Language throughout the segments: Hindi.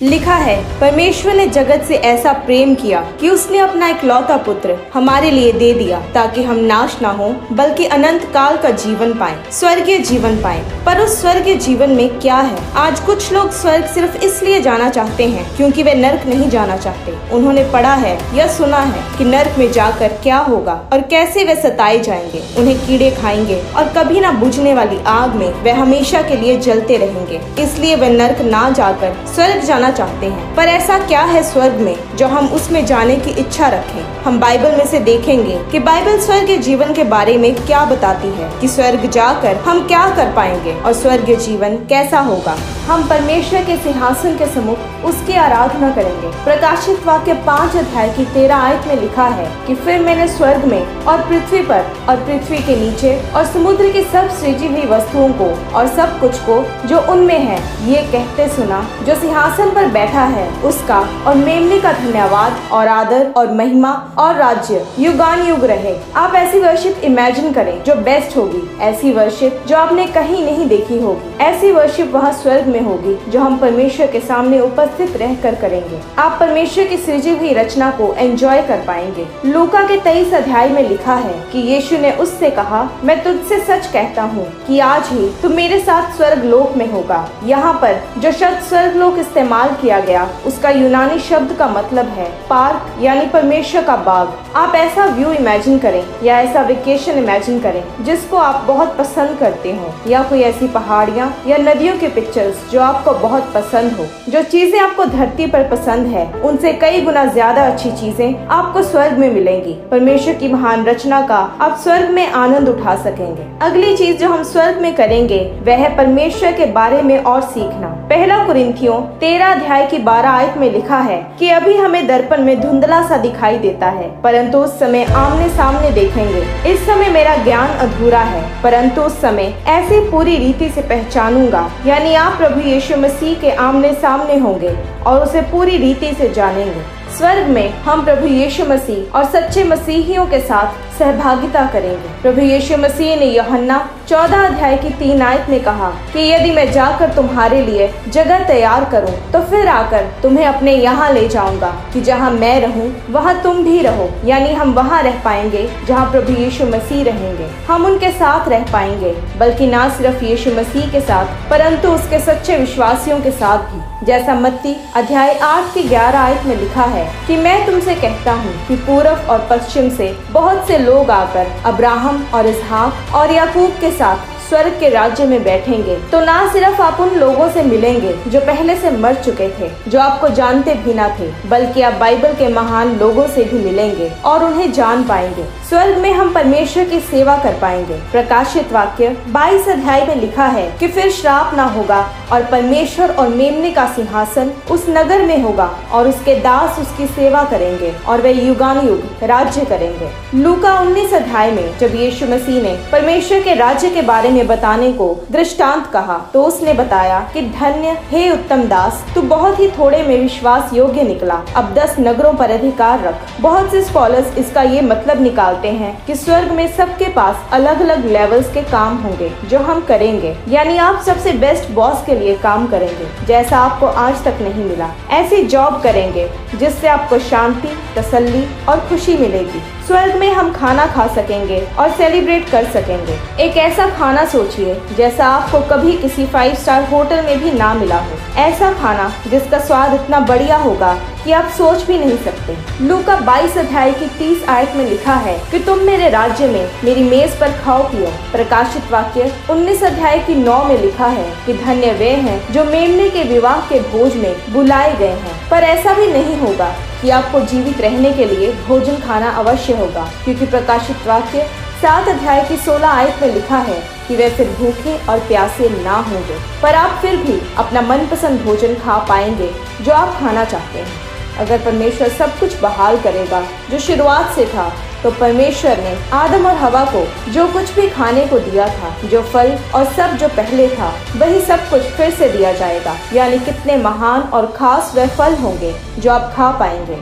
लिखा है, परमेश्वर ने जगत से ऐसा प्रेम किया कि उसने अपना इकलौता पुत्र हमारे लिए दे दिया ताकि हम नाश ना हो बल्कि अनंत काल का जीवन पाएं, स्वर्गीय जीवन पाएं। पर उस स्वर्गीय जीवन में क्या है? आज कुछ लोग स्वर्ग सिर्फ इसलिए जाना चाहते हैं क्योंकि वे नर्क नहीं जाना चाहते। उन्होंने पढ़ा है या सुना है कि नर्क में जाकर क्या होगा और कैसे वे सताए जाएंगे, उन्हें कीड़े खाएंगे और कभी ना बुझने वाली आग में वे हमेशा के लिए जलते रहेंगे। इसलिए वे नर्क ना जाकर स्वर्ग जाना चाहते हैं। पर ऐसा क्या है स्वर्ग में जो हम उसमें जाने की इच्छा रखें? हम बाइबल में से देखेंगे कि बाइबल स्वर्ग के जीवन के बारे में क्या बताती है, कि स्वर्ग जाकर हम क्या कर पाएंगे और स्वर्गीय जीवन कैसा होगा। हम परमेश्वर के सिंहासन के सम्मुख उसकी आराधना करेंगे। प्रकाशित वाक्य 5 अध्याय की 13 आयत में लिखा है कि फिर मैंने स्वर्ग में और पृथ्वी पर और पृथ्वी के नीचे और समुद्र की सब सृजी हुई वस्तुओं को और सब कुछ को जो उनमें है ये कहते सुना, जो सिंहासन पर बैठा है उसका और मेमने का धन्यवाद और आदर और महिमा और राज्य युगान युग रहे। आप ऐसी वर्शिप इमेजिन करें जो बेस्ट होगी, ऐसी वर्शिप जो आपने कहीं नहीं देखी होगी, ऐसी वर्शिप वहाँ स्वर्ग में होगी जो हम परमेश्वर के सामने उपस्थित रहकर करेंगे। आप परमेश्वर की सृजी हुई रचना को एंजॉय कर पाएंगे। लूका के 23 अध्याय में लिखा है कि यीशु ने उससे कहा, मैं तुझसे सच कहता हूँ कि आज ही तू मेरे साथ स्वर्ग लोक में होगा। यहाँ पर जो शब्द स्वर्ग लोक इस्तेमाल किया गया उसका यूनानी शब्द का मतलब है पार्क, यानी परमेश्वर का बाग। आप ऐसा व्यू इमेजिन करें या ऐसा वेकेशन इमेजिन करें जिसको आप बहुत पसंद करते हो, या कोई ऐसी पहाड़ियाँ या नदियों के पिक्चर्स जो आपको बहुत पसंद हो। जो चीजें आपको धरती पर पसंद है उनसे कई गुना ज्यादा अच्छी चीजें आपको स्वर्ग में मिलेंगी। परमेश्वर की महान रचना का आप स्वर्ग में आनंद उठा सकेंगे। अगली चीज जो हम स्वर्ग में करेंगे वह है परमेश्वर के बारे में और सीखना। पहला कुरिन्थियों 13 अध्याय की 12 आयत में लिखा है कि अभी हमें दर्पण में धुंधला सा दिखाई देता है, परंतु उस समय आमने सामने देखेंगे। इस समय मेरा ज्ञान अधूरा है, परंतु उस समय ऐसी पूरी रीति से पहचानूंगा, यानी आप प्रभु यीशु मसीह के आमने सामने होंगे और उसे पूरी रीति से जानेंगे। स्वर्ग में हम प्रभु यीशु मसीह और सच्चे मसीहियों के साथ सहभागिता करेंगे। प्रभु यीशु मसीह ने यूहन्ना 14 अध्याय की 3 आयत में कहा कि यदि मैं जाकर तुम्हारे लिए जगह तैयार करूं तो फिर आकर तुम्हें अपने यहाँ ले जाऊंगा कि जहाँ मैं रहूं वहाँ तुम भी रहो। यानी हम वहाँ रह पाएंगे जहाँ प्रभु यीशु मसीह रहेंगे। हम उनके साथ रह पाएंगे, बल्कि ना सिर्फ यीशु मसीह के साथ परंतु उसके सच्चे विश्वासियों के साथ भी। जैसा मत्ती अध्याय 8 की 11 आयत में लिखा है कि मैं तुमसे कहता हूँ कि पूर्व और पश्चिम से बहुत से लोग आकर अब्राहम और इसहाक और याकूब के साथ स्वर्ग के राज्य में बैठेंगे। तो ना सिर्फ आप उन लोगों से मिलेंगे जो पहले से मर चुके थे, जो आपको जानते भी ना थे, बल्कि आप बाइबल के महान लोगों से भी मिलेंगे और उन्हें जान पाएंगे। स्वर्ग में हम परमेश्वर की सेवा कर पाएंगे। प्रकाशित वाक्य 22 अध्याय में लिखा है कि फिर श्राप ना होगा और परमेश्वर और मेमने का सिंहासन उस नगर में होगा और उसके दास उसकी सेवा करेंगे और वे युगान युग राज्य करेंगे। लूका 19 अध्याय में जब यीशु मसीह ने परमेश्वर के राज्य के बारे में बताने को दृष्टांत कहा तो उसने बताया कि धन्य हे उत्तम दास, तू बहुत ही थोड़े में विश्वास योग्य निकला, अब 10 नगरों पर अधिकार रख। बहुत से स्कॉलर्स इसका ये मतलब निकालते हैं कि स्वर्ग में सबके पास अलग अलग लेवल्स के काम होंगे जो हम करेंगे, यानी आप सबसे बेस्ट बॉस के लिए काम करेंगे जैसा आपको आज तक नहीं मिला। ऐसी जॉब करेंगे जिससे आपको शांति, तसल्ली और खुशी मिलेगी। स्वर्ग में हम खाना खा सकेंगे और सेलिब्रेट कर सकेंगे। एक ऐसा खाना सोचिए जैसा आपको कभी किसी 5 स्टार होटल में भी ना मिला हो। ऐसा खाना जिसका स्वाद इतना बढ़िया होगा कि आप सोच भी नहीं सकते। लूका 22 अध्याय की 30 आयत में लिखा है कि तुम मेरे राज्य में मेरी मेज पर खाओ पियो। प्रकाशित वाक्य 19 अध्याय की 9 में लिखा है कि धन्य वे हैं जो मेमने के विवाह के भोज में बुलाए गए हैं। पर ऐसा भी नहीं होगा कि आपको जीवित रहने के लिए भोजन खाना अवश्य होगा, क्योंकि प्रकाशित वाक्य 7 अध्याय की 16 आयत में लिखा है कि वे फिर भूखे और प्यासे ना होंगे, पर आप फिर भी अपना मनपसंद भोजन खा पाएंगे जो आप खाना चाहते हैं। अगर परमेश्वर सब कुछ बहाल करेगा जो शुरुआत से था, तो परमेश्वर ने आदम और हवा को जो कुछ भी खाने को दिया था, जो फल और सब जो पहले था, वही सब कुछ फिर से दिया जाएगा। यानी कितने महान और खास वह फल होंगे जो आप खा पाएंगे।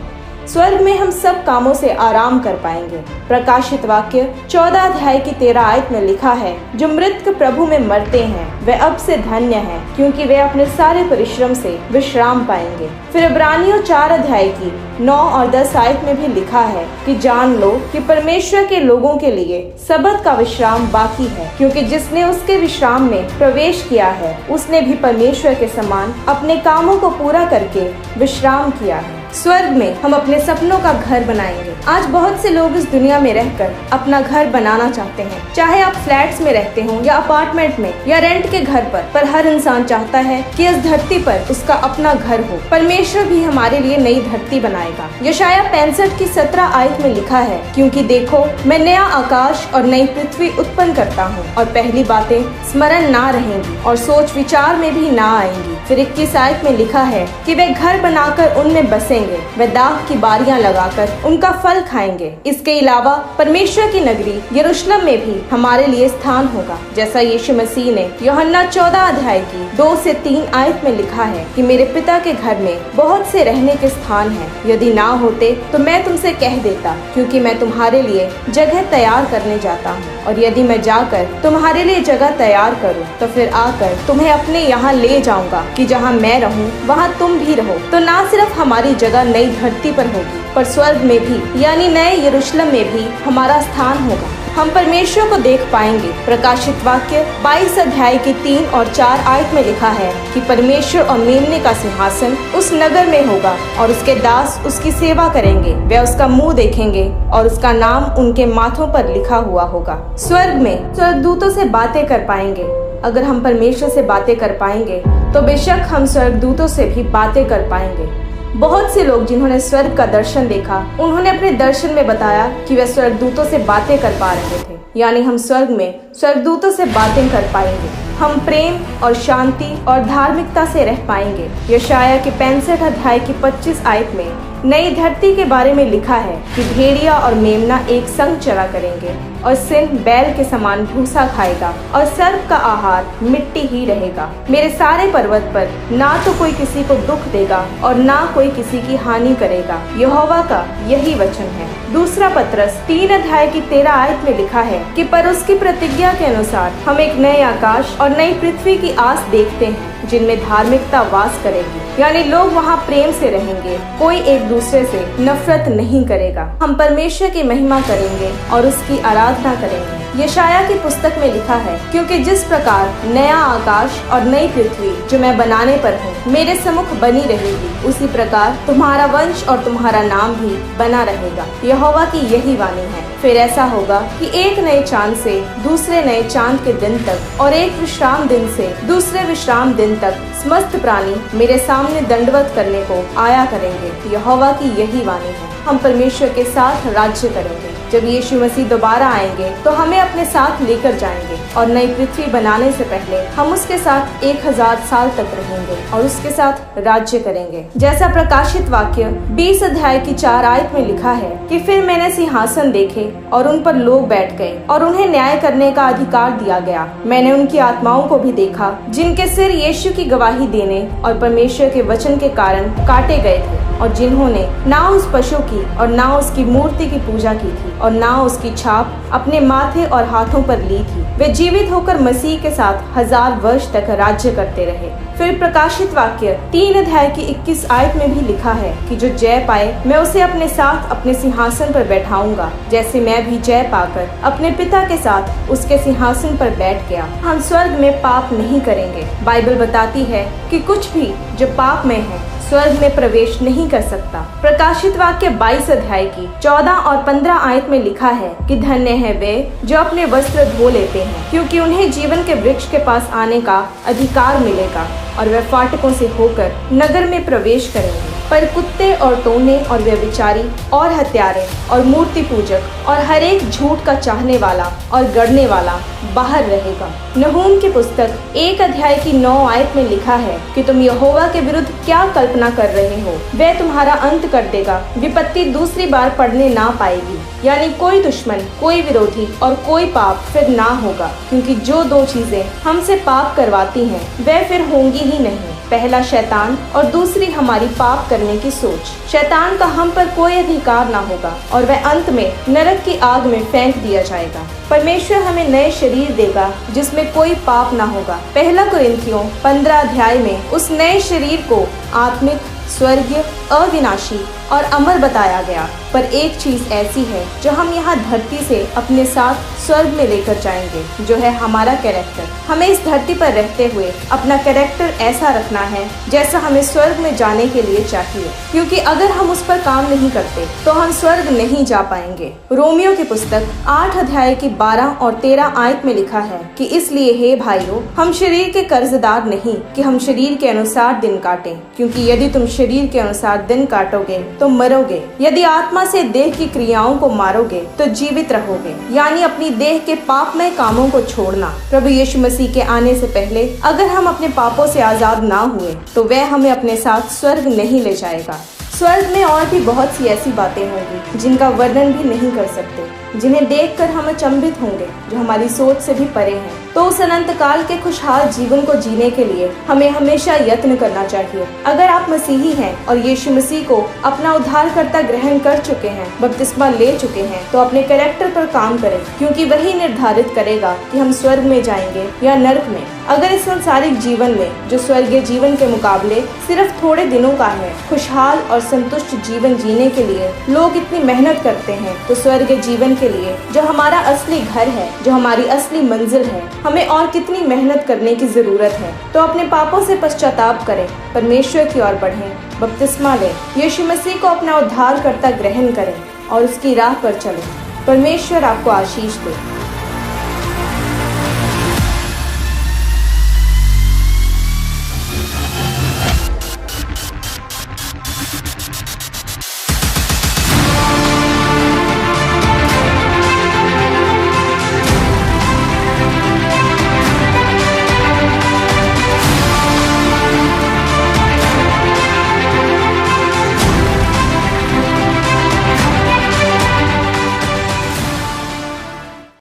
स्वर्ग में हम सब कामों से आराम कर पाएंगे। प्रकाशित वाक्य 14 अध्याय की 13 आयत में लिखा है, जो मृतक प्रभु में मरते हैं वे अब से धन्य हैं, क्योंकि वे अपने सारे परिश्रम से विश्राम पाएंगे। फिर इब्रानियों 4 अध्याय की 9 और 10 आयत में भी लिखा है कि जान लो कि परमेश्वर के लोगों के लिए सबत का विश्राम बाकी है, क्योंकि जिसने उसके विश्राम में प्रवेश किया है उसने भी परमेश्वर के समान अपने कामों को पूरा करके विश्राम किया है। स्वर्ग में हम अपने सपनों का घर बनाएंगे। आज बहुत से लोग इस दुनिया में रहकर अपना घर बनाना चाहते हैं, चाहे आप फ्लैट्स में रहते हो या अपार्टमेंट में या रेंट के घर पर हर इंसान चाहता है कि इस धरती पर उसका अपना घर हो। परमेश्वर भी हमारे लिए नई धरती बनाएगा। यशाया 65 की 17 आयत में लिखा है, क्योंकि देखो मैं नया आकाश और नई पृथ्वी उत्पन्न करता हूँ और पहली बातें स्मरण ना रहेंगी और सोच विचार में भी ना आएंगी। फिर 21 आयत में लिखा है कि वे घर बनाकर उनमें बसेंगे, वे दाख की बारियां लगाकर उनका फल खाएंगे। इसके अलावा परमेश्वर की नगरी यरूशलेम में भी हमारे लिए स्थान होगा, जैसा यीशु मसीह ने यूहन्ना 14 अध्याय की 2 से 3 आयत में लिखा है कि मेरे पिता के घर में बहुत से रहने के स्थान हैं, यदि ना होते तो मैं तुमसे कह देता, क्योंकि मैं तुम्हारे लिए जगह तैयार करने जाता हूँ। और यदि मैं जाकर तुम्हारे लिए जगह तैयार करूँ तो फिर आकर तुम्हें अपने यहाँ ले जाऊंगा, कि जहाँ मैं रहूँ वहाँ तुम भी रहो। तो ना सिर्फ हमारी जगह नई धरती पर होगी, पर स्वर्ग में भी यानी नए यरूशलेम में भी हमारा स्थान होगा। हम परमेश्वर को देख पाएंगे। प्रकाशित वाक्य 22 अध्याय की 3 और 4 आयत में लिखा है कि परमेश्वर और मेमने का सिंहासन उस नगर में होगा और उसके दास उसकी सेवा करेंगे। वे उसका मुंह देखेंगे और उसका नाम उनके माथों पर लिखा हुआ होगा। स्वर्ग में स्वर्गदूतों से बातें कर पाएंगे। अगर हम परमेश्वर से बातें कर पाएंगे तो बेशक हम स्वर्गदूतों से भी बातें कर पाएंगे। बहुत से लोग जिन्होंने स्वर्ग का दर्शन देखा, उन्होंने अपने दर्शन में बताया कि वे स्वर्गदूतों से बातें कर पा रहे थे। यानी हम स्वर्ग में स्वर्गदूतों से बातें कर पाएंगे। हम प्रेम और शांति और धार्मिकता से रह पाएंगे। यशाया के 65 अध्याय की 25 आयत में नई धरती के बारे में लिखा है कि भेड़िया और मेमना एक संग चरा करेंगे और सिंह बैल के समान भूसा खाएगा और सर्प का आहार मिट्टी ही रहेगा। मेरे सारे पर्वत पर ना तो कोई किसी को दुख देगा और ना कोई किसी की हानि करेगा। यहोवा का यही वचन है। दूसरा पत्रस 3 अध्याय की 13 आयत में लिखा है कि पर उसकी प्रतिज्ञा के अनुसार हम एक नए आकाश और नई पृथ्वी की आस देखते हैं, जिनमें धार्मिकता वास करेगी। यानी लोग वहाँ प्रेम से रहेंगे, कोई एक दूसरे से नफरत नहीं करेगा। हम परमेश्वर की महिमा करेंगे और उसकी आराधना करेंगे। यशाया की पुस्तक में लिखा है, क्योंकि जिस प्रकार नया आकाश और नई पृथ्वी जो मैं बनाने पर हूँ मेरे सम्मुख बनी रहेगी, उसी प्रकार तुम्हारा वंश और तुम्हारा नाम भी बना रहेगा। यहोवा की यही वाणी है। फिर ऐसा होगा कि एक नए चांद से दूसरे नए चांद के दिन तक और एक विश्राम दिन से दूसरे विश्राम दिन तक समस्त प्राणी मेरे सामने दंडवत करने को आया करेंगे। यहोवा की यही वाणी है। हम परमेश्वर के साथ राज्य करेंगे। जब यीशु मसीह दोबारा आएंगे तो हमें अपने साथ लेकर जाएंगे और नई पृथ्वी बनाने से पहले हम उसके साथ 1000 साल तक रहेंगे और उसके साथ राज्य करेंगे। जैसा प्रकाशित वाक्य 20 अध्याय की 4 आयत में लिखा है कि फिर मैंने सिंहासन देखे और उन पर लोग बैठ गए और उन्हें न्याय करने का अधिकार दिया गया। मैंने उनकी आत्माओं को भी देखा जिनके सिर यीशु की गवाही देने और परमेश्वर के वचन के कारण काटे गए थे और जिन्होंने ना उस पशु की और ना उसकी मूर्ति की पूजा की थी और ना उसकी छाप अपने माथे और हाथों पर ली थी। वे जीवित होकर मसीह के साथ 1000 वर्ष तक राज्य करते रहे। फिर प्रकाशित वाक्य 3 अध्याय की 21 आयत में भी लिखा है कि जो जय पाए मैं उसे अपने साथ अपने सिंहासन पर बैठाऊंगा, जैसे मैं भी जय पाकर अपने पिता के साथ उसके सिंहासन पर बैठ गया। हम स्वर्ग में पाप नहीं करेंगे। बाइबल बताती है कि कुछ भी जो पाप में है स्वर्ग में प्रवेश नहीं कर सकता। प्रकाशित वाक्य 22 अध्याय की 14 और 15 आयत में लिखा है कि धन्य है वे जो अपने वस्त्र धो लेते हैं, क्योंकि उन्हें जीवन के वृक्ष के पास आने का अधिकार मिलेगा और वे फाटकों से होकर नगर में प्रवेश करेंगे। पर कुत्ते और टोने और व्यभिचारी और हत्यारे और मूर्ति पूजक और हर एक झूठ का चाहने वाला और गढ़ने वाला बाहर रहेगा। नहूम की पुस्तक 1 अध्याय की 9 आयत में लिखा है कि तुम यहोवा के विरुद्ध क्या कल्पना कर रहे हो, वह तुम्हारा अंत कर देगा। विपत्ति दूसरी बार पड़ने ना पाएगी। यानी कोई दुश्मन, कोई विरोधी और कोई पाप फिर ना होगा, क्योंकि जो 2 चीजें हमसे पाप करवाती हैं वह फिर होंगी ही नहीं। पहला शैतान और दूसरी हमारी पाप करने की सोच। शैतान का हम पर कोई अधिकार ना होगा और वह अंत में नरक की आग में फेंक दिया जाएगा। परमेश्वर हमें नए शरीर देगा जिसमें कोई पाप ना होगा। पहला कुरिन्थियों 15 अध्याय में उस नए शरीर को आत्मिक, स्वर्गीय, अविनाशी और अमर बताया गया। पर एक चीज ऐसी है जो हम यहाँ धरती से अपने साथ स्वर्ग में लेकर जाएंगे, जो है हमारा कैरेक्टर। हमें इस धरती पर रहते हुए अपना कैरेक्टर ऐसा रखना है जैसा हमें स्वर्ग में जाने के लिए चाहिए, क्योंकि अगर हम उस पर काम नहीं करते तो हम स्वर्ग नहीं जा पाएंगे। रोमियो की पुस्तक 8 अध्याय की 12 और 13 आयत में लिखा है कि इसलिए हे भाइयों, हम शरीर के कर्जदार नहीं कि हम शरीर के अनुसार दिन काटें, क्योंकि यदि तुम शरीर के अनुसार दिन काटोगे तो मरोगे, यदि आत्मा से देह की क्रियाओं को मारोगे तो जीवित रहोगे। यानी अपनी देह के पापमय कामों को छोड़ना। प्रभु यीशु मसीह के आने से पहले अगर हम अपने पापों से आजाद ना हुए तो वह हमें अपने साथ स्वर्ग नहीं ले जाएगा। स्वर्ग में और भी बहुत सी ऐसी बातें होंगी जिनका वर्णन भी नहीं कर सकते, जिन्हें देखकर हम अचंभित होंगे, जो हमारी सोच से भी परे हैं। तो उस अनंत काल के खुशहाल जीवन को जीने के लिए हमें हमेशा यत्न करना चाहिए। अगर आप मसीही हैं और यीशु मसीह को अपना उद्धारकर्ता ग्रहण कर चुके हैं, बपतिस्मा ले चुके हैं, तो अपने कैरेक्टर पर काम करें, क्योंकि वही निर्धारित करेगा कि हम स्वर्ग में जाएंगे या नरक में। अगर इस संसारिक जीवन में, जो स्वर्गीय जीवन के मुकाबले सिर्फ थोड़े दिनों का है, खुशहाल और संतुष्ट जीवन जीने के लिए लोग इतनी मेहनत करते हैं, तो स्वर्गीय जीवन के लिए, जो हमारा असली घर है, जो हमारी असली मंजिल है, हमें और कितनी मेहनत करने की जरूरत है। तो अपने पापों से पश्चाताप करें, परमेश्वर की ओर बढ़ें, बपतिस्मा लें, यीशु मसीह को अपना उद्धारकर्ता ग्रहण करें और उसकी राह पर चलें। परमेश्वर आपको आशीष दे।